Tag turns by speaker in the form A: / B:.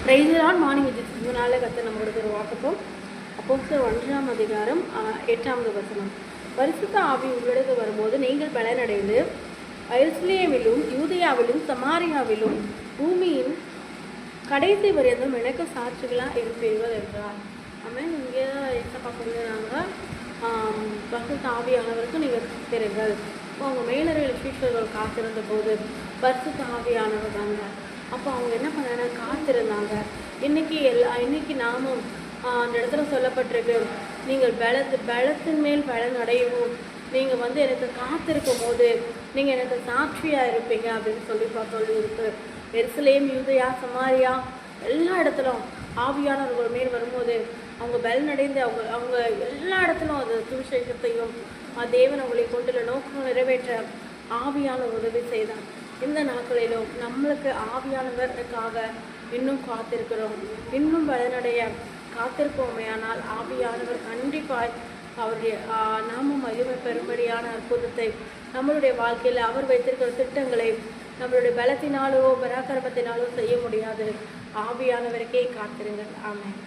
A: Price morning Vijith இந்த நாளில் கற்று நம்ம கொடுக்குற வாக்குப்போம். அப்போஸ்தலர் 1ஆம் அதிகாரம் 8வது வசனம். பரிசுத்த ஆவி உங்களிடத்து வரும்போது நீங்கள் பலனடைந்து எருசலேமிலும் யூதேயாவிலும் சமாரியாவிலும் பூமியின் கடைசி வரைந்தும் எனக்கு சாட்சிகளாக இருப்பீர்கள் என்றார். ஆமென். இங்கே என்ன பார்க்குறாங்க, பரிசுத்த ஆவியானவருக்கு நீங்கள் காத்திருங்கள். இப்போ அவங்க மேலறையில் சீஷர்கள் காத்திருந்த போது பரிசுத்த ஆவியானவர் தாங்க. அப்போ அவங்க என்ன பண்ணாங்க, காத்திருந்தாங்க. இன்னைக்கு நாமும் அந்த இடத்துல சொல்லப்பட்டிருக்கு, நீங்கள் பலத்தின் மேல் பலன் அடையவும் நீங்கள் எனக்கு காத்திருக்கும் போது நீங்கள் எனக்கு சாட்சியாக இருப்பீங்க அப்படின்னு சொல்லி இருக்கு. எருசலேம், யூதேயா, சமாரியா எல்லா இடத்துலும் ஆவியானவர்கள் மேல் வரும்போது அவங்க பலன் அடைந்து அவங்க எல்லா இடத்துலும் அது சுவிசேஷத்தையும் தேவன் அவங்களை கொண்டுள்ள நோக்கம் நிறைவேற்ற ஆவியான உதவி செய்தார். இந்த நாட்களிலும் நம்மளுக்கு ஆவியானவருக்காக இன்னும் காத்திருக்கிறோம், இன்னும் பலனடைய காத்திருப்போமையானால் ஆவியானவர் கண்டிப்பாய் அவருடைய நாம மகிமை பெரும்படியான அற்புதத்தை நம்மளுடைய வாழ்க்கையில் அவர் வைத்திருக்கிற திட்டங்களை நம்மளுடைய பலத்தினாலோ பராக்கிரமத்தினாலோ செய்ய முடியாது. ஆவியானவருக்கே காத்திருங்கள். ஆமென்.